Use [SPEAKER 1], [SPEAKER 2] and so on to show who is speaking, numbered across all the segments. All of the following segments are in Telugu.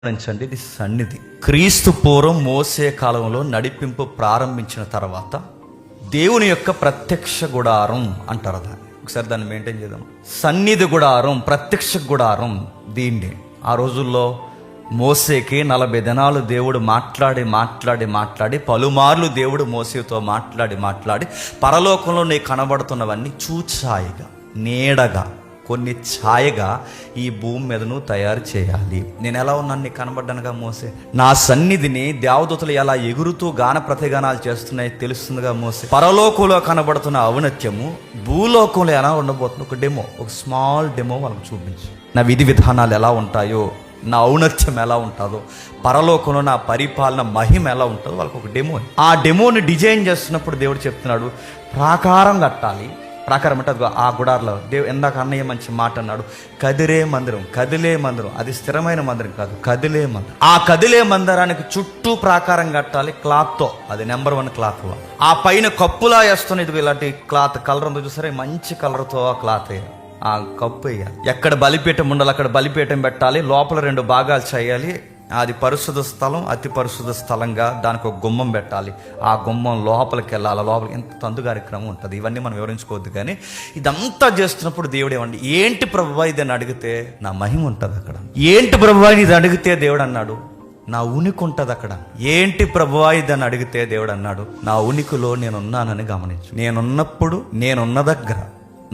[SPEAKER 1] గమనించండి, ఇది సన్నిధి. క్రీస్తు పూర్వం మోసే కాలంలో నడిపింపు ప్రారంభించిన తర్వాత దేవుని యొక్క ప్రత్యక్ష గుడారం అంటారు దాన్ని. ఒకసారి దాన్ని మెయింటైన్ చేద్దాం. సన్నిధి గుడారం, ప్రత్యక్ష గుడారం. దీన్ని ఆ రోజుల్లో మోసేకి 40 దినాలు దేవుడు మాట్లాడి పలుమార్లు దేవుడు మోసేతో మాట్లాడి పరలోకంలో నీకు కనబడుతున్నవన్నీ చూచాయిగా, నీడగా, కొన్ని ఛాయగా ఈ భూమి మీద నువ్వు తయారు చేయాలి. నేను ఎలా ఉన్నాను నీకు కనబడ్డానుగా మోసే. నా సన్నిధిని దేవదూతలు ఎలా ఎగురుతూ గాన ప్రతిగానాలు చేస్తున్నాయి తెలుస్తుందిగా మోసే. పరలోకంలో కనబడుతున్న ఔన్నత్యము భూలోకంలో ఎలా ఉండబోతుంది ఒక డెమో, ఒక స్మాల్ డెమో వాళ్ళకి చూపించు. నా విధి విధానాలు ఎలా ఉంటాయో, నా ఔన్నత్యం ఎలా ఉంటుందో, పరలోకంలో నా పరిపాలన మహిమ ఎలా ఉంటుందో వాళ్ళకి ఒక డెమో. ఆ డెమోని డిజైన్ చేస్తున్నప్పుడు దేవుడు చెప్తున్నాడు, ప్రాకారం కట్టాలి. ప్రాకారం అంటే అది ఆ గుడార్లో ఎందాక అన్నయ్య మంచి మాట అన్నాడు, కదిలే మందిరం. అది స్థిరమైన మందిరం కాదు, కదిలే మందిరం. ఆ కదిలే మందిరానికి చుట్టూ ప్రాకారం కట్టాలి క్లాత్తో. అది నెంబర్ 1 క్లాత్. ఆ పైన కప్పులా వేస్తున్న ఇది ఇలాంటి క్లాత్ కలర్ ఉందో చూసారా, మంచి కలర్తో ఆ క్లాత్ వేయాలి. ఆ కప్పు వేయాలి. ఎక్కడ బలిపీఠం ఉండాలి అక్కడ బలిపీఠం పెట్టాలి. లోపల 2 భాగాలు చేయాలి. అది పరిశుద్ధ స్థలం, అతి పరిశుద్ధ స్థలంగా దానికి ఒక గుమ్మం పెట్టాలి. ఆ గుమ్మం లోపలికి వెళ్ళాలి. లోపలికి ఎంత తందు కార్యక్రమం ఉంటుంది. ఇవన్నీ మనం వివరించుకోవద్దు. కానీ ఇదంతా చేస్తున్నప్పుడు దేవుడు ఏమండి, ఏంటి ప్రభువా ఇది అని అడిగితే నా మహిమ ఉంటుంది అక్కడ. ఏంటి ప్రభువా ఇది అడిగితే దేవుడు అన్నాడు, నా ఉనికి ఉంటుంది అక్కడ. ఏంటి ప్రభువా ఇది అని అడిగితే దేవుడు అన్నాడు, నా ఉనికిలో నేనున్నానని గమనించు. నేనున్నప్పుడు నేనున్న దగ్గర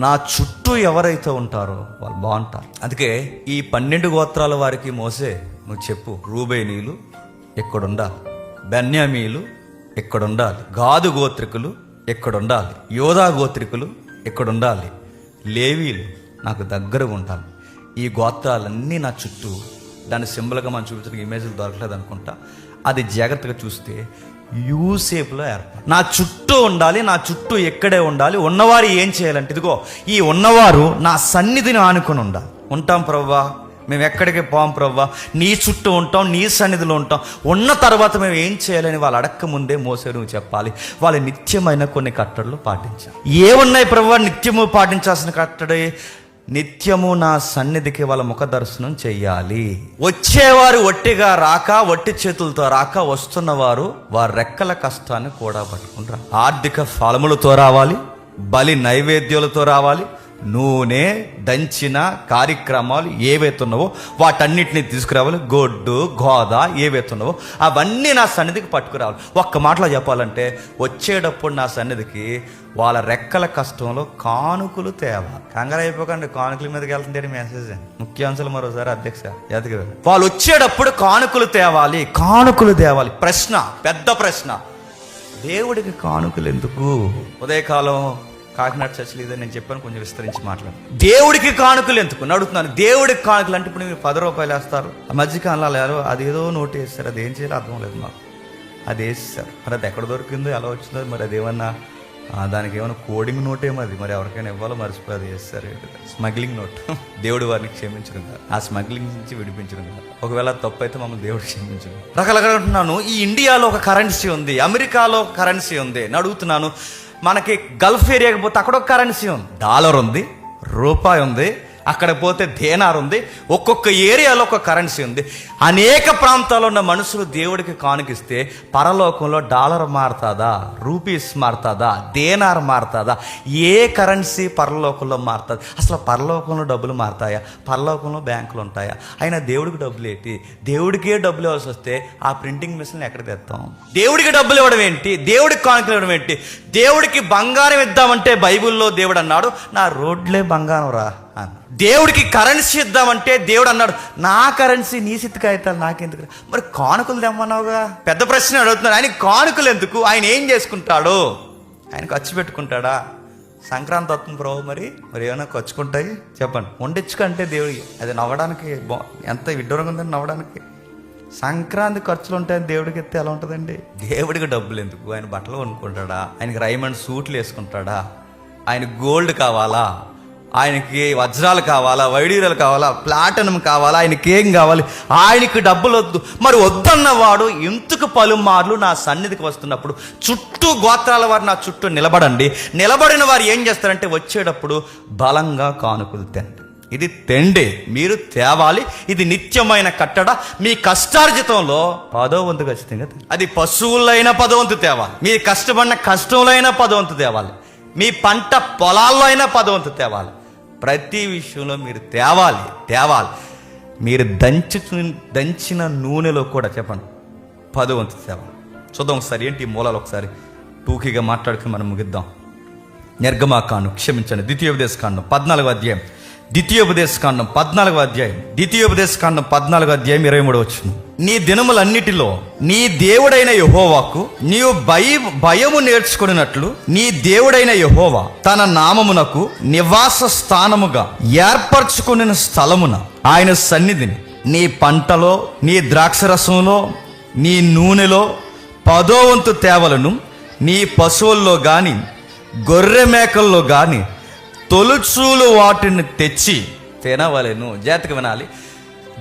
[SPEAKER 1] నా చుట్టూ ఎవరైతే ఉంటారో వాళ్ళు బాగుంటారు. అందుకే ఈ 12 గోత్రాల వారికి మోసే నువ్వు చెప్పు, రూబేనీలు ఎక్కడుండాలి, బెన్యామీలు ఎక్కడుండాలి, గాదు గోత్రికులు ఎక్కడుండాలి, యోధా గోత్రికులు ఎక్కడుండాలి, లేవీలు నాకు దగ్గరగా ఉండాలి. ఈ గోత్రాలన్నీ నా చుట్టూ. దాని సింబల్గా మనం చూపించడానికి ఇమేజ్లు దొరకలేదు అనుకుంటా. అది జాగ్రత్తగా చూస్తే యూసేపులో ఏర్పడి నా చుట్టూ ఉండాలి. నా చుట్టూ ఎక్కడే ఉండాలి. ఉన్నవారు ఏం చేయాలంటే, ఇదిగో ఈ ఉన్నవారు నా సన్నిధిని ఆనుకొని ఉండాలి. ఉంటాం ప్రవ్వా, మేము ఎక్కడికి పోం ప్రవ్వా, నీ చుట్టూ ఉంటాం, నీ సన్నిధిలో ఉంటాం. ఉన్న తర్వాత మేము ఏం చేయాలని వాళ్ళు అడక్క ముందే మోసే నువ్వు చెప్పాలి. వాళ్ళు నిత్యమైన కొన్ని కట్టడలు పాటించాలి. ఏమున్నాయి ప్రవ్వా నిత్యము పాటించాల్సిన కట్టడి? నిత్యము నా సన్నిధికి వాళ్ళ ముఖ దర్శనం చెయ్యాలి. వచ్చేవారు ఒట్టిగా రాక, ఒట్టి చేతులతో రాక, వస్తున్నవారు వారి రెక్కల కష్టాన్ని కూడా పట్టుకుంటారు. ఆర్థిక ఫలములతో రావాలి, బలి నైవేద్యాలతో రావాలి, నూనె దంచిన కార్యక్రమాలు ఏవైతున్నావో వాటన్నిటిని తీసుకురావాలి. గొడ్డు గోద ఏవైతున్నావో అవన్నీ నా సన్నిధికి పట్టుకురావాలి. ఒక్క మాటలో చెప్పాలంటే, వచ్చేటప్పుడు నా సన్నిధికి వాళ్ళ రెక్కల కష్టంలో కానుకలు తేవాలి. కంగారు అయిపోకండి, కానుకల మీదకి వెళ్తుంది మెసేజ్. ముఖ్యాంశాలు మరోసారి అధ్యక్ష ఎదగ. వాళ్ళు వచ్చేటప్పుడు కానుకలు తేవాలి. ప్రశ్న, పెద్ద ప్రశ్న, దేవుడికి కానుకలు ఎందుకు? ఉదయకాలం కాకినాడ చర్చలు ఇదే నేను చెప్పాను, కొంచెం విస్తరించి మాట్లాడు. దేవుడికి కానుకలు ఎందుకు అడుగుతున్నాను. దేవుడికి కానుకలు అంటే ఇప్పుడు మీరు 10 రూపాయలు వేస్తారు. ఆ మధ్యకాలంలో అదేదో నోటు వేస్తారు. అది ఏం చేయాలో అర్థం లేదు మాకు. అది వేస్తారు. మరి అది ఎక్కడ దొరికిందో ఎలా వచ్చిందో, మరి అదేమన్నా దానికి ఏమైనా కోడింగ్ నోటేమో అది, మరి ఎవరికైనా ఇవ్వాలో మర్చిపోయి అది వేస్తారు. Smuggling note. దేవుడు వారిని క్షమించడం కాదు, ఆ స్మగ్లింగ్ నుంచి విడిపించడం కాదు. ఒకవేళ తప్పు అయితే మమ్మల్ని దేవుడు క్షమించడం. రకరకాల అంటున్నాను. ఈ ఇండియాలో ఒక కరెన్సీ ఉంది, అమెరికాలో ఒక కరెన్సీ ఉంది. నేను అడుగుతున్నాను, మనకి గల్ఫ్ ఏరియాకి పోతే అక్కడ ఒక కరెన్సీ ఉంది. డాలర్ ఉంది, రూపాయి ఉంది, అక్కడ పోతే దేనార్ ఉంది. ఒక్కొక్క ఏరియాలో ఒక కరెన్సీ ఉంది. అనేక ప్రాంతాల్లో ఉన్న మనుషులు దేవుడికి కానుకిస్తే పరలోకంలో డాలర్ మారుతుందా, రూపీస్ మారుతుందా, దేనార్ మారుతుందా? ఏ కరెన్సీ పరలోకంలో మారుతుంది? అసలు పరలోకంలో డబ్బులు మారుతాయా? పరలోకంలో బ్యాంకులు ఉంటాయా? అయినా దేవుడికి డబ్బులు ఏంటి? దేవుడికే డబ్బులు ఇవ్వాల్సి వస్తే ఆ ప్రింటింగ్ మిషన్ ఎక్కడ తెస్తాం? దేవుడికి డబ్బులు ఇవ్వడం ఏంటి? దేవుడికి కానుకలు ఇవ్వడం ఏంటి? దేవుడికి బంగారం ఇద్దామంటే బైబిల్లో దేవుడు అన్నాడు, నా రోడ్లే బంగారం రా. దేవుడికి కరెన్సీ ఇద్దామంటే దేవుడు అన్నాడు, నా కరెన్సీ నీ సిత్తుకాయితాలు నాకెందుకు? మరి కానుకలు తెమ్మన్నావుగా. పెద్ద ప్రశ్న అడుగుతున్నాడు. ఆయన కానుకలు ఎందుకు? ఆయన ఏం చేసుకుంటాడు? ఆయన ఖర్చు పెట్టుకుంటాడా? సంక్రాంతి వస్తుంది ప్రభు, మరి ఏమైనా ఖర్చుకుంటాయి చెప్పండి. వండించుకంటే దేవుడికి అది నవ్వడానికి ఎంత విడ్డూరంగా ఉందని నవ్వడానికి. సంక్రాంతి ఖర్చులు ఉంటాయని దేవుడికి ఎత్తే ఎలా ఉంటుందండి? దేవుడికి డబ్బులు ఎందుకు? ఆయన బట్టలు కొనుక్కుంటాడా? ఆయనకి రైమండ్ సూట్లు వేసుకుంటాడా? ఆయన గోల్డ్ కావాలా? ఆయనకి వజ్రాలు కావాలా, వైడూర్యాలు కావాలా, ప్లాటినం కావాలా? ఆయనకి ఏం కావాలి? ఆయనకి డబ్బులు వద్దు. మరి వద్దన్నవాడు ఎందుకు పలుమార్లు నా సన్నిధికి వస్తున్నప్పుడు చుట్టూ గోత్రాల వారు నా చుట్టూ నిలబడండి. నిలబడిన వారు ఏం చేస్తారంటే వచ్చేటప్పుడు బలంగా కానుకలు తిండి. ఇది తెండే, మీరు తేవాలి. ఇది నిత్యమైన కట్టడ. మీ కష్టార్జితంలో 10వ వంతు ఖచ్చితంగా. అది పశువులైన 10వ వంతు తేవాలి, మీరు కష్టపడిన కష్టంలో 10వ వంతు తేవాలి, మీ పంట పొలాల్లో అయినా 10వ వంతు తేవాలి. ప్రతి విషయంలో మీరు తేవాలి. మీరు దంచిన నూనెలో కూడా చెప్పండి 10వ వంతు తేవాలి. చూద్దాం ఒకసారి ఏంటి ఈ మూలాలు ఒకసారి టూకీగా మాట్లాడుకుని మనం ముగిద్దాం. నిర్గమాకాండం, క్షమించండి, ద్వితీయోపదేశకాండం 14వ అధ్యాయం, ద్వితీయోపదేశకాండం 14వ అధ్యాయం, ద్వితీయోపదేశకాండం 14వ అధ్యాయం 23వ వచనం. నీ దినములన్నిటిలో నీ దేవుడైన యెహోవాకు నీవు భయము నేర్చుకున్నట్లు నీ దేవుడైన యెహోవా తన నామమునకు నివాస స్థానముగా ఏర్పరచుకున్న స్థలమున ఆయన సన్నిధిని నీ పంటలో, నీ ద్రాక్షరసంలో, నీ నూనెలో 10వ వంతు తేవలను. నీ పశువుల్లో గాని గొర్రె మేకల్లో గాని తొలుచూలు వాటిని తెచ్చి తినవలెను. జాగ్రత్తగా వినాలి.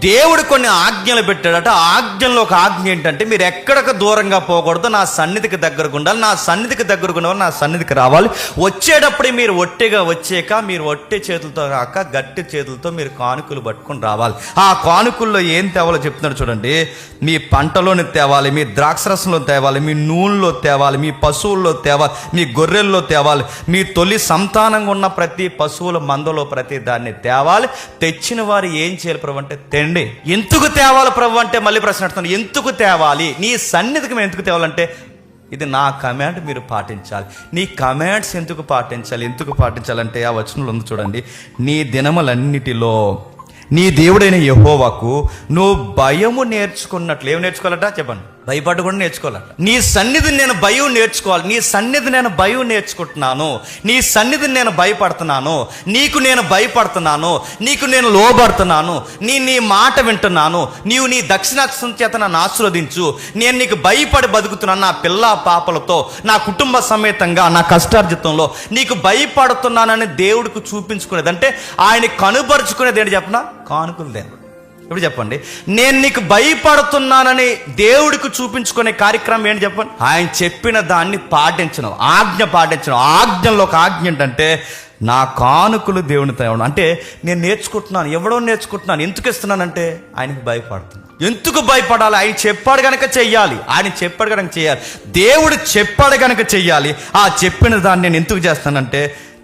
[SPEAKER 1] దేవుడు కొన్ని ఆజ్ఞలు పెట్టాడట. ఆజ్ఞల్లో ఒక ఆజ్ఞ ఏంటంటే మీరు ఎక్కడికి దూరంగా పోకూడదు, నా సన్నిధికి దగ్గరకు ఉండాలి, నా సన్నిధికి దగ్గరకు ఉండాలి, నా సన్నిధికి రావాలి. వచ్చేటప్పుడు మీరు ఒట్టిగా వచ్చాక మీరు ఒట్టి చేతులతో కాక గట్టి చేతులతో మీరు కానుకలు పట్టుకొని రావాలి. ఆ కానుకల్లో ఏం తేవాలో చెప్తున్నాడు చూడండి. మీ పంటలోని తేవాలి, మీ ద్రాక్షరసంలో తేవాలి, మీ నూనెలో తేవాలి, మీ పశువుల్లో తేవాలి, మీ గొర్రెల్లో తేవాలి, మీ తొలి సంతానంగా ఉన్న ప్రతి పశువుల మందలో ప్రతి దాన్ని తేవాలి. తెచ్చిన వారు ఏం చేయాలి ప్రభు అంటే తెండి. ఎందుకు తేవాలి ప్రభు అంటే మళ్ళీ ప్రశ్న అడుగుతాను, ఎందుకు తేవాలి? నీ సన్నిధికి మేము ఎందుకు తేవాలంటే ఇది నా కమాండ్, మీరు పాటించాలి. నీ కమాండ్స్ ఎందుకు పాటించాలంటే ఆ వచనంలో ఉంది చూడండి. నీ దినములన్నిటిలో నీ దేవుడైన యెహోవాకు నువ్వు భయము నేర్చుకున్నట్లు. ఏం నేర్చుకోవాలట చెప్పండి? భయపడకుండా నేర్చుకోవాలట. నీ సన్నిధిని నేను భయం నేర్చుకోవాలి. నీ సన్నిధి నేను భయం నేర్చుకుంటున్నాను, నీ సన్నిధిని నేను భయపడుతున్నాను, నీకు నేను భయపడుతున్నాను, నీకు నేను లోబడుతున్నాను, నీ మాట వింటున్నాను, నీవు నీ దక్షిణాక్షం చేత నన్ను ఆశీర్వదించు, నేను నీకు భయపడి బతుకుతున్నాను, నా పిల్ల పాపలతో, నా కుటుంబ సమేతంగా, నా కష్టార్జితంలో నీకు భయపడుతున్నానని దేవుడికి చూపించుకునేది. అంటే ఆయన కనుపరుచుకునేది ఏంటి చెప్పనా? కానుకలు దేని. ఇప్పుడు చెప్పండి, నేను నీకు భయపడుతున్నానని దేవుడికి చూపించుకునే కార్యక్రమం ఏంటి చెప్పండి? ఆయన చెప్పిన దాన్ని పాటించను, ఆజ్ఞ పాటించను. ఆజ్ఞలో ఒక ఆజ్ఞ ఏంటంటే నా కానుకలు దేవుని తేవడం. అంటే నేను నేర్చుకుంటున్నాను, ఎవడో నేర్చుకుంటున్నాను. ఎందుకు ఇస్తున్నానంటే ఆయనకు భయపడుతున్నాను. ఎందుకు భయపడాలి? ఆయన చెప్పాడు కనుక చెయ్యాలి, దేవుడు చెప్పాడు కనుక చెయ్యాలి. ఆ చెప్పిన దాన్ని నేను ఎందుకు చేస్తానంటే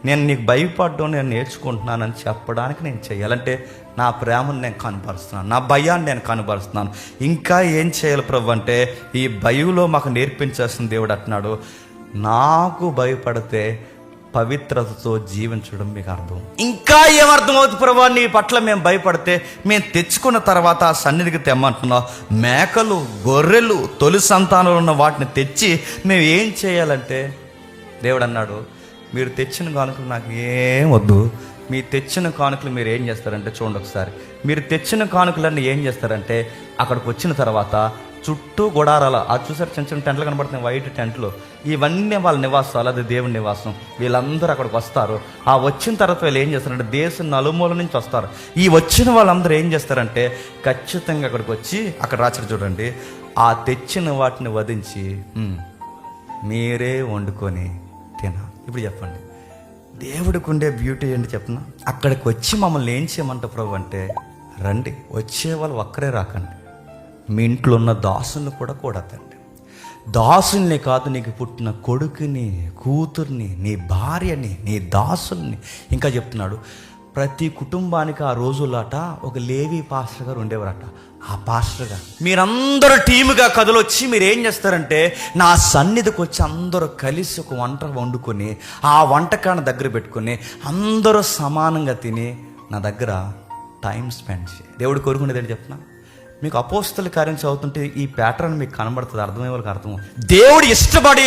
[SPEAKER 1] నేను నీకు భయపడడం నేను నేర్చుకుంటున్నానని చెప్పడానికి నేను చెయ్యాలంటే నా ప్రేమను నేను కనపరుస్తున్నాను, నా భయాన్ని నేను కనపరుస్తున్నాను. ఇంకా ఏం చేయాలి ప్రభు అంటే ఈ భయంలో మాకు నేర్పించాల్సిన దేవుడు అంటున్నాడు, నాకు భయపడితే పవిత్రతతో జీవించడం మీకు అర్థం. ఇంకా ఏమర్థమవుతుంది ప్రభు? నీ పట్ల మేము భయపడితే మేము తెచ్చుకున్న తర్వాత ఆ సన్నిధికి తెమ్మంటున్నావు. మేకలు, గొర్రెలు, తొలి సంతానంలో ఉన్న వాటిని తెచ్చి మేము ఏం చేయాలంటే దేవుడు అన్నాడు, మీరు తెచ్చిన కానుకలు నాకు ఏం వద్దు. మీ తెచ్చిన కానుకలు మీరు ఏం చేస్తారంటే చూడండి ఒకసారి. మీరు తెచ్చిన కానుకలన్నీ ఏం చేస్తారంటే అక్కడికి వచ్చిన తర్వాత చుట్టూ గుడారాలు, అది చూసారు చిన్న చిన్న టెంట్లు కనబడుతున్నాయి, వైట్ టెంట్లు. ఇవన్నీ వాళ్ళ నివాసాలు, అది దేవుని నివాసం. వీళ్ళందరూ అక్కడికి వస్తారు. ఆ వచ్చిన తర్వాత వీళ్ళు ఏం చేస్తారంటే దేశం నలుమూల నుంచి వస్తారు. ఈ వచ్చిన వాళ్ళందరూ ఏం చేస్తారంటే ఖచ్చితంగా అక్కడికి వచ్చి అక్కడ రాచారు చూడండి, ఆ తెచ్చిన వాటిని వధించి మీరే వండుకొని తినాలి. ఇప్పుడు చెప్పండి, దేవుడికి ఉండే బ్యూటీ ఏంటి చెప్పనా? అక్కడికి వచ్చి మమ్మల్ని ఏం చేయమంట ప్రభు అంటే రండి, వచ్చే వాళ్ళు ఒక్కరే రాకండి, మీ ఇంట్లో ఉన్న దాసుల్ని కూడా కూడతండి. దాసుల్ని కాదు, నీకు పుట్టిన కొడుకుని, కూతుర్ని, నీ భార్యని, నీ దాసుల్ని. ఇంకా చెప్తున్నాడు, ప్రతి కుటుంబానికి ఆ రోజులాట ఒక లేవి పాస్టర్ గారు ఉండేవారట. ఆ పాస్టర్ గారు మీరందరూ టీముగా కథలొచ్చి మీరు ఏం చేస్తారంటే నా సన్నిధికి వచ్చి అందరూ కలిసి ఒక వంట వండుకొని ఆ వంటకాన్ని దగ్గర పెట్టుకొని అందరూ సమానంగా తిని నా దగ్గర టైం స్పెండ్ చేయి. దేవుడు కోరుకునేది ఏంటి చెప్తున్నా? మీకు అపోస్తల కార్యం చదువుతుంటే ఈ ప్యాటర్న్ మీకు కనబడుతుంది, అర్థమయ్యే వాళ్ళకి అర్థం. దేవుడు ఇష్టపడే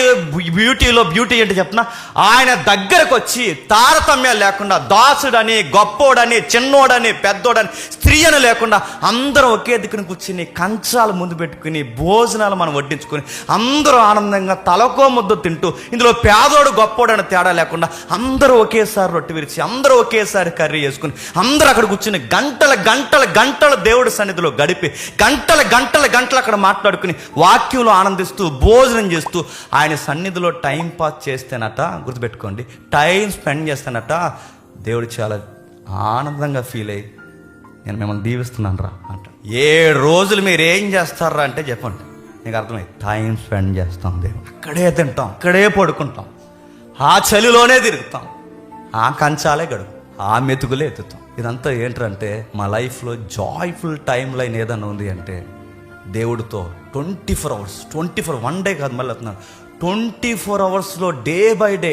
[SPEAKER 1] బ్యూటీ ఏంటి చెప్పినా, ఆయన దగ్గరకు వచ్చి తారతమ్యాలు లేకుండా దాసుడని, గొప్పోడని, చిన్నోడని, పెద్దోడని, స్త్రీ అని లేకుండా అందరూ ఒకే దిక్కున కూర్చుని కంచాలు ముందు పెట్టుకుని భోజనాలు మనం వడ్డించుకొని అందరూ ఆనందంగా తలకో ముద్ద తింటూ, ఇందులో పేదోడు గొప్పోడని తేడా లేకుండా అందరూ ఒకేసారి రొట్టె విరిచి అందరూ ఒకేసారి కర్రీ చేసుకుని అందరూ అక్కడ కూర్చుని గంటల దేవుడి సన్నిధిలో గడిపి గంటలు అక్కడ మాట్లాడుకుని వాక్యంలో ఆనందిస్తూ భోజనం చేస్తూ ఆయన సన్నిధిలో టైం పాస్ చేస్తేనట, గుర్తుపెట్టుకోండి, టైం స్పెండ్ చేస్తేనట దేవుడు చాలా ఆనందంగా ఫీల్ అయ్యి నేను మిమ్మల్ని దీవిస్తున్నాను రా అంట. 7 రోజులు మీరు ఏం చేస్తారా అంటే చెప్పండి, నీకు అర్థమైంది. టైం స్పెండ్ చేస్తాం దేవుడు. అక్కడే తింటాం, అక్కడే పడుకుంటాం, ఆ చలిలోనే తిరుగుతాం, ఆ కంచాలే గడుపు, ఆ మెతుకులే ఎత్తుతాం. ఇదంతా ఏంటంటే మా లైఫ్లో జాయ్ఫుల్ టైం లైన్ ఏదన్నా ఉంది అంటే దేవుడితో 24 hours, 24 1 డే కాదు, మళ్ళీ అవుతున్నాను 24 hours day by day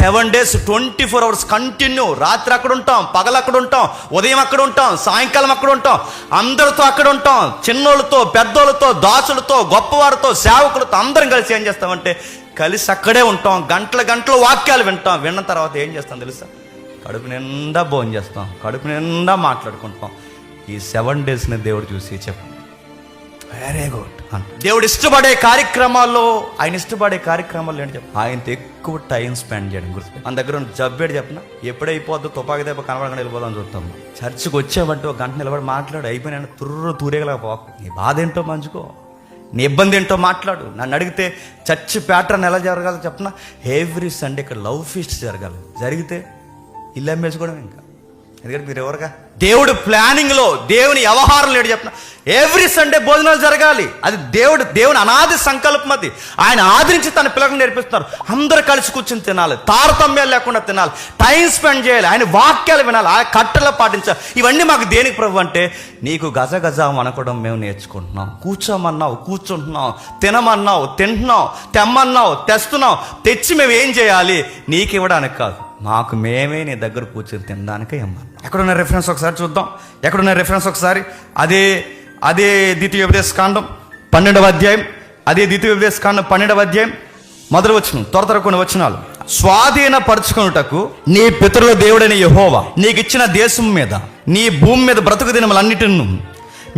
[SPEAKER 1] 7 days 24 hours continue. రాత్రి అక్కడ ఉంటాం, పగలు అక్కడ ఉంటాం, ఉదయం అక్కడ ఉంటాం, సాయంకాలం అక్కడ ఉంటాం, అందరితో అక్కడ ఉంటాం, చిన్నోళ్ళతో, పెద్దోళ్ళతో, దాసులతో, గొప్పవారితో, సేవకులతో అందరం కలిసి ఏం చేస్తామంటే కలిసి అక్కడే ఉంటాం. గంటలు వాక్యాలు వింటాం. విన్న తర్వాత ఏం చేస్తాం తెలుసా? కడుపు నిండా భోజనం చేస్తాం, కడుపు నిండా మాట్లాడుకుంటాం. ఈ 7 daysని దేవుడు చూసి చెప్పండి వెరీ గుడ్ అంట. దేవుడు ఇష్టపడే కార్యక్రమాల్లో, ఆయన ఇష్టపడే కార్యక్రమాల్లో ఏంటి చెప్పండి, ఆయనతో ఎక్కువ టైం స్పెండ్ చేయడం. గుర్తు మన దగ్గర జబ్బేడు చెప్పిన ఎప్పుడైపోద్దో తుపాకి దెబ్బ కనబడకుండా వెళ్ళిపోదాం చూస్తాం. చర్చికి వచ్చామంటే 1 గంట నిలబడి మాట్లాడు, అయిపోయినా తూరేగలా పోకు. నీ బాధ ఏంటో మంచుకో, నీ ఇబ్బంది ఏంటో మాట్లాడు. నన్ను అడిగితే చర్చ్ ప్యాటర్న్ ఎలా జరగాలో చెప్పిన, ఎవ్రీ సండే ఇక్కడ లవ్ ఫీస్ట్ జరగాలి. జరిగితే ఇల్లు అమ్మేసుకోవడం. ఇంకా ఎందుకంటే మీరు ఎవరుగా దేవుడు ప్లానింగ్లో, దేవుని వ్యవహారం లేడు చెప్పిన, ఎవ్రీ సండే భోజనాలు జరగాలి. అది దేవుని అనాది సంకల్పం. అది ఆయన ఆదరించి తన పిల్లలకు నేర్పిస్తున్నారు. అందరూ కలిసి కూర్చొని తినాలి, తారతమ్యాలు లేకుండా తినాలి, టైం స్పెండ్ చేయాలి, ఆయన వాక్యాలు వినాలి, ఆయన కట్టలు పాటించాలి. ఇవన్నీ మాకు దేనికి ప్రభు అంటే, నీకు గజ అనకడం మేము నేర్చుకుంటున్నాం. కూర్చోమన్నావు కూర్చుంటున్నాం, తినమన్నావు తింటున్నాం, తెమ్మన్నావు తెస్తున్నావు. తెచ్చి మేము ఏం చేయాలి? నీకు ఇవ్వడానికి కాదు, మాకు మేమే నీ దగ్గర కూర్చొని తినడానికే ఇవ్వాలి. ఎక్కడున్న రెఫరెన్స్ ఒకసారి చూద్దాం. ఎక్కడున్న రెఫరెన్స్ ఒకసారి అదే ద్వితీయోపదేశకాండం 12వ అధ్యాయం, అదే ద్వితీయోపదేశకాండం 12వ అధ్యాయం మొదటి వచనం, త్వర కొన్ని వచనాలు. స్వాధీనపరచుకొనుటకు నీ పితరుల దేవుడైన యెహోవా నీకు ఇచ్చిన దేశం మీద, నీ భూమి మీద బ్రతుకు దినములన్నిటిని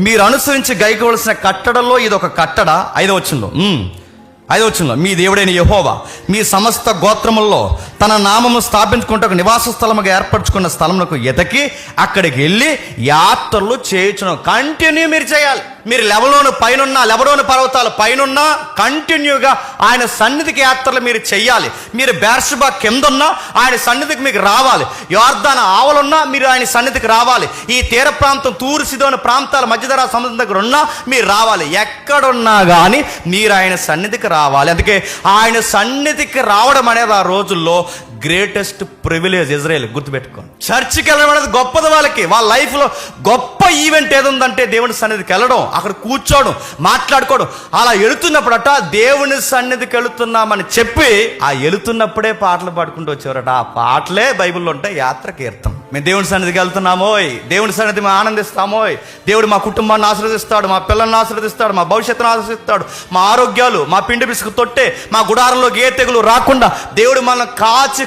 [SPEAKER 1] మీరు అనుసరించి గైకోవలసిన కట్టడలో ఇది ఒక కట్టడ. 5వ వచనంలో మీ దేవుడైన యెహోవా మీ సమస్త గోత్రముల్లో తన నామము స్థాపించుకుంటూ నివాస స్థలముగా ఏర్పరచుకున్న స్థలములకు ఎతకి అక్కడికి వెళ్ళి యాత్రలు చేయించడం కంటిన్యూ మీరు చేయాలి. మీరు లెబనోను పర్వతాల పైన కంటిన్యూగా ఆయన సన్నిధికి యాత్రలు మీరు చెయ్యాలి. మీరు బెర్షెబా కింద ఉన్నా ఆయన సన్నిధికి మీకు రావాలి. యోర్దాను ఆవలున్నా మీరు ఆయన సన్నిధికి రావాలి. ఈ తీర ప్రాంతం తూరు సిదోను ప్రాంతాల మధ్యధరా సముద్రం దగ్గర ఉన్నా మీరు రావాలి. ఎక్కడున్నా కానీ మీరు ఆయన సన్నిధికి రావాలి. అందుకే ఆయన సన్నిధికి రావడం అనేది ఆ రోజుల్లో గ్రేటెస్ట్ ప్రివిలేజ్. ఇజ్రాయెల్ గుర్తుపెట్టుకోండి. చర్చికి వెళ్ళడం అనేది గొప్పది. వాళ్ళ లైఫ్లో గొప్ప ఈవెంట్ ఏది ఉందంటే దేవుని సన్నిధికి వెళ్ళడం, అక్కడ కూర్చోవడం, మాట్లాడుకోవడం. అలా వెళుతున్నప్పుడట దేవుని సన్నిధికి వెళుతున్నామని చెప్పి ఆ వెళుతున్నప్పుడే పాటలు పాడుకుంటూ వచ్చేవారట. ఆ పాటలే బైబిల్లో ఉంటాయి. యాత్ర కీర్తన. మేము దేవుని సన్నిధికి వెళ్తున్నామోయ్, దేవుని సన్నిధి మేము ఆనందిస్తామోయ్, దేవుడు మా కుటుంబాన్ని ఆశీర్వదిస్తాడు, మా పిల్లల్ని ఆశీర్వదిస్తాడు, మా భవిష్యత్తును ఆశీర్వదిస్తాడు, మా ఆరోగ్యాలు, మా పిండి పిసుకు తొట్టే, మా గుడారంలోకి ఏ తెగులు రాకుండా దేవుడు మనల్ని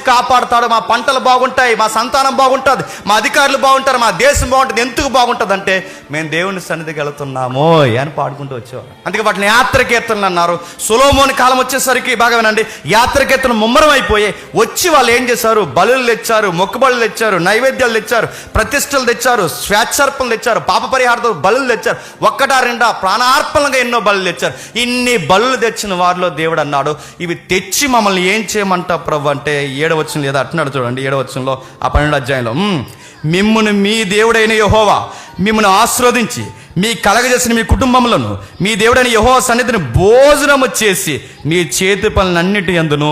[SPEAKER 1] కాపాడుతాడు, మా పంటలు బాగుంటాయి, మా సంతానం బాగుంటుంది, మా అధికారులు బాగుంటారు, మా దేశం బాగుంటుంది. ఎందుకు బాగుంటుంది అంటే మేము దేవుని సన్నిధికి వెళుతున్నామో అని పాడుకుంటూ వచ్చేవారు. అందుకే వాటిని యాత్ర కీర్తనలు అన్నారు. సొలొమోను కాలం వచ్చేసరికి బాగా వినండి, యాత్ర కీర్తన ముమ్మరం అయిపోయి వచ్చి వాళ్ళు ఏం చేశారు? బలులు తెచ్చారు, మొక్కుబడులు తెచ్చారు, నైవేద్యాలు తెచ్చారు, ప్రతిష్టలు తెచ్చారు, స్వేచ్ఛార్పణలు తెచ్చారు, పాప పరిహారతో బలులు తెచ్చారు, 1-2 ప్రాణార్పణలుగా ఎన్నో బలులు తెచ్చారు. ఇన్ని బలులు తెచ్చిన వారిలో దేవుడు అన్నాడు, ఇవి తెచ్చి మమ్మల్ని ఏం చేయమంటా ప్రభు అంటే 7వ వచనం లేదా అంటున్నాడు చూడండి. 7వ వచనంలో ఆ 12వ అధ్యాయంలో, మిమ్మును మీ దేవుడైన యెహోవా మిమ్మల్ని ఆశీర్వదించి మీ కలగజేసిన మీ కుటుంబములను మీ దేవుడైన యెహోవా సన్నిధిని భోజనము చేసి మీ చేతి పనులన్నిటి యందును.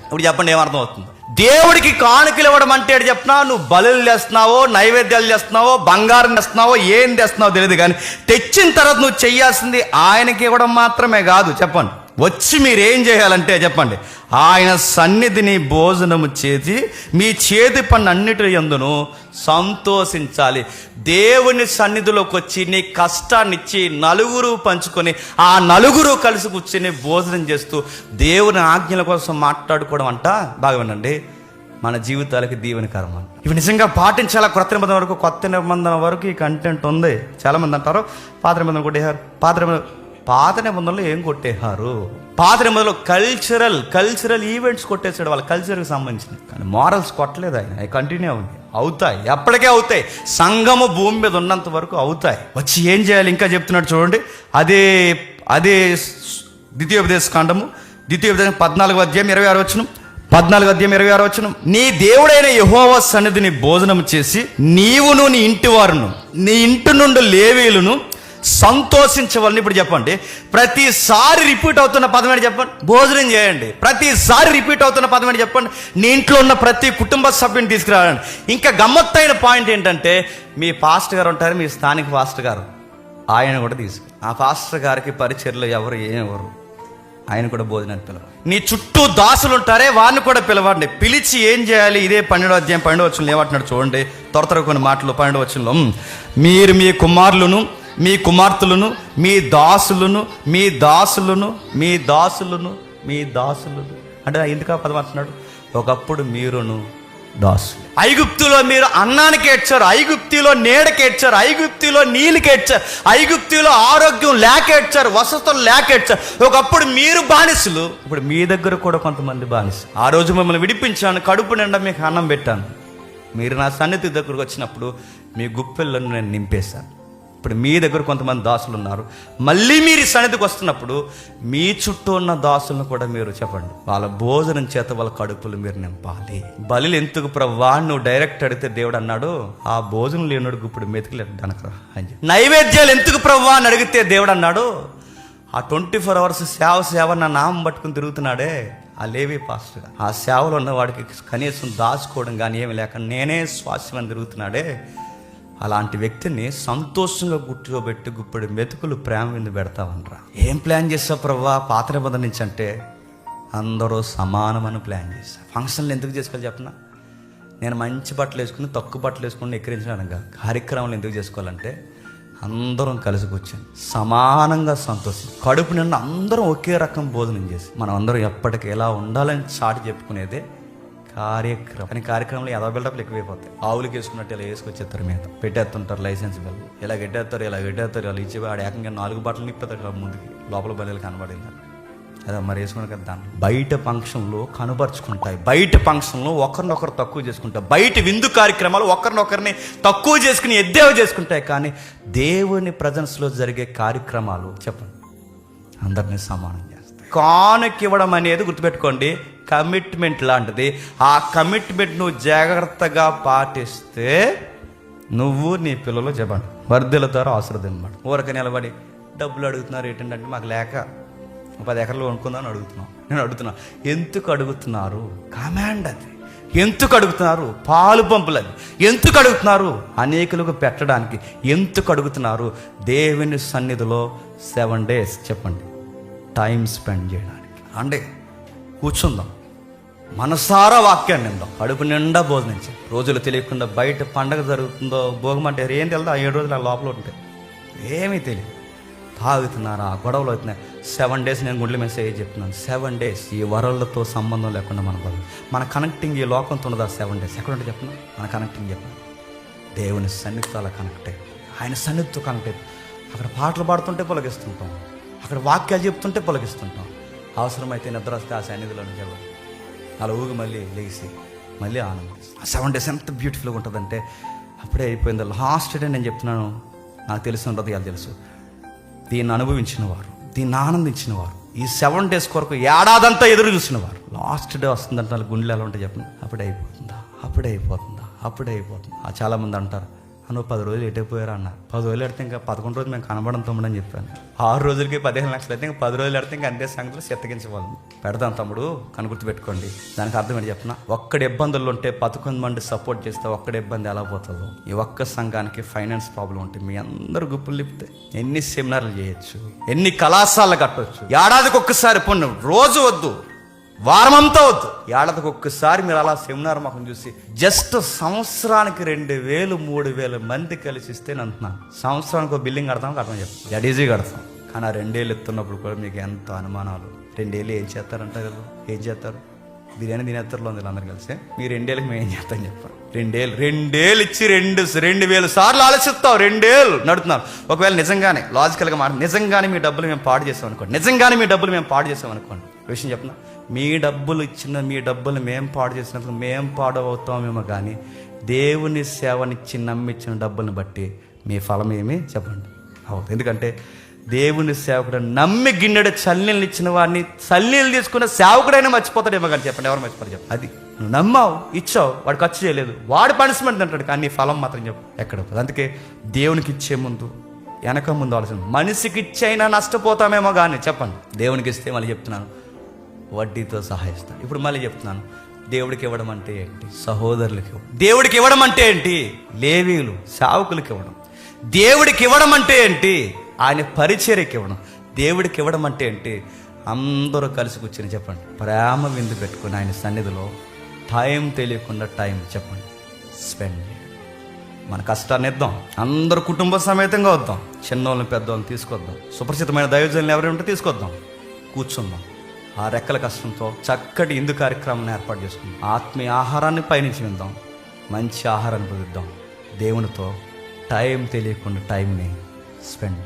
[SPEAKER 1] ఇప్పుడు చెప్పండి ఏమర్థం అవుతుంది? దేవుడికి కానుకలు ఇవ్వడం అంటే చెప్పినా, నువ్వు బలులు చేస్తున్నావో, నైవేద్యాలు చేస్తున్నావో, బంగారం తెస్తున్నావో, ఏం తెస్తున్నావో తెలియదు, కానీ తెచ్చిన తర్వాత నువ్వు చెయ్యాల్సింది ఆయనకి ఇవ్వడం మాత్రమే కాదు. చెప్పండి, వచ్చి మీరేం చేయాలంటే చెప్పండి, ఆయన సన్నిధిని భోజనము చేసి మీ చేతి పన్ను అన్నిటి యందును సంతోషించాలి. దేవుని సన్నిధిలోకి వచ్చి నీ కష్టాన్ని ఇచ్చి నలుగురు పంచుకొని ఆ నలుగురు కలిసి కూర్చొని భోజనం చేస్తూ దేవుని ఆజ్ఞల కోసం మాట్లాడుకోవడం అంట. బాగా వినండి, మన జీవితాలకి దీవెనకరం అంట. ఇవి నిజంగా పాటించాలా. కొత్త నిబంధన వరకు ఈ కంటెంట్ ఉంది. చాలామంది అంటారు పాత నిబంధన కొట్టేశారు. పాత నిబంధనలు ఏం కొట్టేశారు? పాత నిబంధనలో కల్చరల్ ఈవెంట్స్ కొట్టేసాడు, వాళ్ళ కల్చర్కి సంబంధించింది. కానీ మారల్స్ కొట్టలేదు ఆయన. అవి కంటిన్యూ అవుతాయి, ఎప్పటికే అవుతాయి. సంఘము భూమి మీద ఉన్నంత వరకు అవుతాయి. వచ్చి ఏం చేయాలి ఇంకా చెప్తున్నాడు చూడండి. అదే ద్వితీయోపదేశకాండము 14వ అధ్యాయం 26వ వచనం, 14:26 నీ దేవుడైన యెహోవా సన్నిధిని భోజనం చేసి నీవును నీ ఇంటి వారును నీ ఇంటి నుండి లేవీయులను సంతోషించవాలని. ఇప్పుడు చెప్పండి, ప్రతిసారి రిపీట్ అవుతున్న పదం ఏంటి చెప్పండి? భోజనం చేయండి. ప్రతిసారి రిపీట్ అవుతున్న పదం ఏంటి చెప్పండి? నీ ఇంట్లో ఉన్న ప్రతి కుటుంబ సభ్యుని తీసుకురావాలండి. ఇంకా గమ్మత్తైన పాయింట్ ఏంటంటే, మీ పాస్టర్ గారు ఉంటారు, మీ స్థానిక పాస్టర్ గారు, ఆయన కూడా ఆ పాస్టర్ గారికి పరిచర్లు ఎవరు ఏమెవరు, ఆయన కూడా భోజనానికి పిలవ. నీ చుట్టూ దాసులు ఉంటారే, వారిని కూడా పిలవండి. పిలిచి ఏం చేయాలి? ఇదే 12వ ఏమంటున్నాడు చూడండి, త్వర కొన్ని మాటలు 12వ మీరు మీ కుమారులను మీ కుమార్తెలను మీ దాసులను అంటే ఎందుకు పదం అంటున్నాడు? ఒకప్పుడు మీరును దాసులు. ఐగుప్తులో మీరు అన్నానికి ఏడ్చారు, ఐగుప్తిలో నీడకి ఏడ్చారు, ఐగుప్తిలో నీళ్ళకి ఏడ్చారు, ఐగుప్తిలో ఆరోగ్యం లేక ఏడ్చారు, వసతులు లేక ఏడ్చారు. ఒకప్పుడు మీరు బానిసలు, ఇప్పుడు మీ దగ్గర కూడా కొంతమంది బానిసలు. ఆ రోజు మిమ్మల్ని విడిపించాను, కడుపు నిండా మీకు అన్నం పెట్టాను. మీరు నా సన్నిధి దగ్గరకు వచ్చినప్పుడు మీ గుప్పెళ్ళను నేను నింపేశాను. ఇప్పుడు మీ దగ్గర కొంతమంది దాసులు ఉన్నారు. మళ్ళీ మీరు సన్నిధికి వస్తున్నప్పుడు మీ చుట్టూ ఉన్న దాసులను కూడా మీరు చెప్పండి, వాళ్ళ భోజనం చేత వాళ్ళ కడుపులు మీరు నింపాలి. బలిలు ఎందుకు ప్రభువా నువ్వు డైరెక్ట్ అడిగితే దేవుడు అన్నాడు, ఆ భోజనం లేనుడికి ఇప్పుడు మెతుకులేదు అనకరా అని చెప్పి. నైవేద్యాలు ఎందుకు ప్రభువా అని అడిగితే దేవుడు అన్నాడు, ఆ 24 hours సేవ నా నామం పట్టుకుని తిరుగుతున్నాడే ఆ లేవి పాస్టర్, ఆ సేవలో ఉన్న వాడికి కనీసం దాచుకోవడం కానీ ఏమి లేక నేనే స్వాస్యమని తిరుగుతున్నాడే, అలాంటి వ్యక్తిని సంతోషంగా గుర్తుపెట్టి గుప్పడి మెతుకులు ప్రేమ మీద పెడతావనరా. ఏం ప్లాన్ చేస్తావు ప్రభువా పాత నిబంధన నుంచి అంటే? అందరూ సమానమని ప్లాన్ చేస్తాను. ఫంక్షన్లు ఎందుకు చేసుకోవాలి చెప్పనా? నేను మంచి బట్టలు వేసుకుని తక్కువ బట్టలు వేసుకుని ఎక్కిరించడానికి కార్యక్రమాలు ఎందుకు చేసుకోవాలంటే, అందరం కలిసి కూర్చొని సమానంగా సంతోషం, కడుపు నిండా అందరం ఒకే రకం భోజనం చేసి మనం అందరం ఎప్పటికీ ఎలా ఉండాలని చాటి చెప్పుకునేదే కార్యక్రమం. కానీ కార్యక్రమంలో ఏదో బిల్డప్లు ఎక్కువైపోతాయి. ఆవులకి వేసుకున్నట్టు ఇలా వేసుకొచ్చేస్తారు, మీద పెట్టేస్తుంటారు లైసెన్స్ బిల్లు, ఇలా గెట్టేస్తారు ఇలా ఇచ్చి వాడు ఏకంగా 4 బట్టలు నిప్పుతాడు ముందుకి, లోపల బల్లెలు కనబడింది అదే మరి వేసుకుని కదా. దాన్ని బయట ఫంక్షన్లు కనబరుచుకుంటాయి, బయట ఫంక్షన్లు ఒకరినొకరు తక్కువ చేసుకుంటాయి, బయట విందు కార్యక్రమాలు ఒకరినొకరిని తక్కువ చేసుకుని ఎద్దేవ చేసుకుంటాయి. కానీ దేవుని ప్రజెన్స్లో జరిగే కార్యక్రమాలు చెప్పండి అందరినీ సమానం చేస్తాయి. కానుక ఇవ్వడం అనేది గుర్తుపెట్టుకోండి, కమిట్మెంట్ లాంటిది. ఆ కమిట్మెంట్ నువ్వు జాగ్రత్తగా పాటిస్తే నువ్వు నీ పిల్లలు చెప్పండి వర్ధిల్లుతారు, ఆశీర్వదించబడు. ఊరక నిలబడి డబ్బులు అడుగుతున్నారు ఏంటంటే, మాకు లేక 10 ఎకరాలు కొనుక్కుందామని నేను అడుగుతున్నా. ఎందుకు అడుగుతున్నారు? కమాండ్ అది. ఎందుకు అడుగుతున్నారు? పాలు పంపులు అది. ఎందుకు అడుగుతున్నారు? అనేకులకు పెట్టడానికి. ఎందుకు అడుగుతున్నారు? దేవుని సన్నిధిలో 7 days చెప్పండి టైం స్పెండ్ చేయడానికి. అంటే కూర్చుందాం, మనసారా వాక్యాన్ని నిందాం, కడుపు నిండా భోజనించాం. రోజులు తెలియకుండా బయట పండగ జరుగుతుందో భోగమంటే ఏం తెలుదో, ఆ 7 రోజులు ఆ లోపల ఉంటాయి, ఏమీ తెలియదు. తాగుతున్నారా, గొడవలు అవుతున్నాయి. 7 days నేను గుండెల మీద చెప్తున్నాను, 7 days ఈ వరలతో సంబంధం లేకుండా మన కనెక్టింగ్ ఈ లోకంతో ఉన్నది. 7 days ఎక్కడ ఉంటే చెప్పిన మన కనెక్టింగ్ చెప్పిన దేవుని సన్నిధితో అలా కనెక్ట్ అయ్యి, ఆయన సన్నిధితో కనెక్ట్ అయ్యి, అక్కడ పాటలు పాడుతుంటే పొలగిస్తుంటాం, అక్కడ వాక్యాలు చెప్తుంటే పొలగిస్తుంటాం. అవసరమైతే నిద్ర వస్తే ఆ సన్నిధిలో నుంచి అలా ఊగి మళ్ళీ లేచి మళ్ళీ ఆనందిస్తాం. ఆ 7 days ఎంత బ్యూటిఫుల్గా ఉంటుందంటే అప్పుడే అయిపోయింది. లాస్ట్ డే నేను చెప్తున్నాను, నాకు తెలిసిన హృదయాలు తెలుసు, దీన్ని అనుభవించిన వారు, దీన్ని ఆనందించిన వారు, ఈ 7 days కొరకు ఏడాదంతా ఎదురు చూసిన వారు, లాస్ట్ డే వస్తుందంటే వాళ్ళ గుండెలు ఎలా ఉంటాయి చెప్పండి, అప్పుడే అయిపోతుందా. చాలామంది అంటారు, నువ్వు 10 రోజులు ఎట్టయిపోయారా అన్నారు. 10 రోజులు ఎడితే ఇంకా 11 రోజులు మేము కనబడం తమ్ముడు అని చెప్పాను. 6 రోజులకి 15 లక్షలు అయితే ఇంకా 10 రోజులు ఎడితే ఇంకా అంతే సంగతులు చెత్తగించవాలి. పెడతాం తమ్ముడు కానీ గుర్తుపెట్టుకోండి, దానికి అర్థం ఏంటి చెప్పిన, ఒక్కడి ఇబ్బందులు ఉంటే 11 మంది సపోర్ట్ చేస్తే ఒక్కడి ఇబ్బంది ఎలా పోతుందో, ఈ ఒక్క సంఘానికి ఫైనాన్స్ ప్రాబ్లం ఉంటే మీ అందరు గుప్పులు లిపితే ఎన్ని సెమినార్లు చేయొచ్చు, ఎన్ని కళాశాలలు కట్టవచ్చు. ఏడాదికి ఒక్కసారి పొన్ను, రోజు వద్దు, వారమంతా వద్దు, ఏడాదికి ఒక్కసారి మీరు అలా సెమినార్ మాకు చూసి జస్ట్ సంవత్సరానికి 2,000-3,000 మంది కలిసి ఇస్తే అంటున్నాను. సంవత్సరానికి ఒక బిల్డింగ్ కడతాం చెప్పి జడీజీ కడతాం. కానీ ఆ 2 ఏళ్ళు ఎత్తున్నప్పుడు కూడా మీకు ఎంత అనుమానాలు. 2 ఏళ్ళు ఏం చేస్తారంటారు కదా, ఏం చేస్తారు? బిర్యానీ తినేత్తరులో ఉంది అందరు కలిసి. మీ 2 ఏళ్ళకి మేము ఏం చేస్తాం చెప్పారు. 2 ఏళ్ళు ఇచ్చి 2,000 సార్లు ఆలోచిస్తావు. 2 ఏళ్ళు నడుతున్నారు. ఒకవేళ నిజంగానే లాజికల్గా నిజంగానే మీ డబ్బులు మేము పాడు చేసాం అనుకోండి, విషయం చెప్పిన, మీ డబ్బులు ఇచ్చిన మీ డబ్బులు మేము పాడు చేసినప్పుడు మేము పాడు అవుతామేమో, కానీ దేవుని సేవనిచ్చి నమ్మిచ్చిన డబ్బుల్ని బట్టి మీ ఫలం ఏమి చెప్పండి అవుతుంది. ఎందుకంటే దేవుని సేవకుడు నమ్మి గిన్నెడు చల్లనీళ్ళు ఇచ్చిన వాడిని చల్లనీళ్ళు తీసుకున్న సేవకుడైనా మర్చిపోతాడేమో కానీ చెప్పండి, ఎవరు మర్చిపోతారు చెప్పండి? అది నువ్వు నమ్మావు, ఇచ్చావు, వాడు ఖర్చు చేయలేదు, వాడు పనిష్మెంట్ అంటాడు, కానీ నీ ఫలం మాత్రం చెప్పు ఎక్కడ పోతుంది? అందుకే దేవునికి ఇచ్చే ముందు వెనక ముందు ఆలోచన. మనిషికి ఇచ్చైనా నష్టపోతామేమో కానీ చెప్పండి, దేవునికి ఇస్తే మళ్ళీ చెప్తున్నాను వడ్డీతో సహాయిస్తాను. ఇప్పుడు మళ్ళీ చెప్తున్నాను, దేవుడికి ఇవ్వడం అంటే ఏంటి? సహోదరులకి ఇవ్వడం. దేవుడికి ఇవ్వడం అంటే ఏంటి? లేవీయులు సేవకులకి ఇవ్వడం. దేవుడికి ఇవ్వడం అంటే ఏంటి? ఆయన పరిచర్యకి ఇవ్వడం. దేవుడికి ఇవ్వడం అంటే ఏంటి? అందరూ కలిసి కూర్చొని చెప్పండి, ప్రేమ విందు పెట్టుకుని ఆయన సన్నిధిలో టైం తెలియకుండా టైం చెప్పండి స్పెండ్ చేయండి. మన కష్టాన్ని ఇద్దాం, అందరూ కుటుంబ సమేతంగా వద్దాం, చిన్నోళ్ళని పెద్దోళ్ళని తీసుకొద్దాం, సుపరిచితమైన దైవజనులు ఎవరైనా ఉంటే తీసుకొద్దాం, కూర్చుందాం. ఆ రెక్కల కష్టంతో చక్కటి ఇందు కార్యక్రమాన్ని ఏర్పాటు చేసుకుందాం. ఆత్మీయ ఆహారాన్ని పైనుంచి విందాం, మంచి ఆహారాన్ని పొందుదాం. దేవునితో టైం తెలియకుండా టైంని స్పెండ్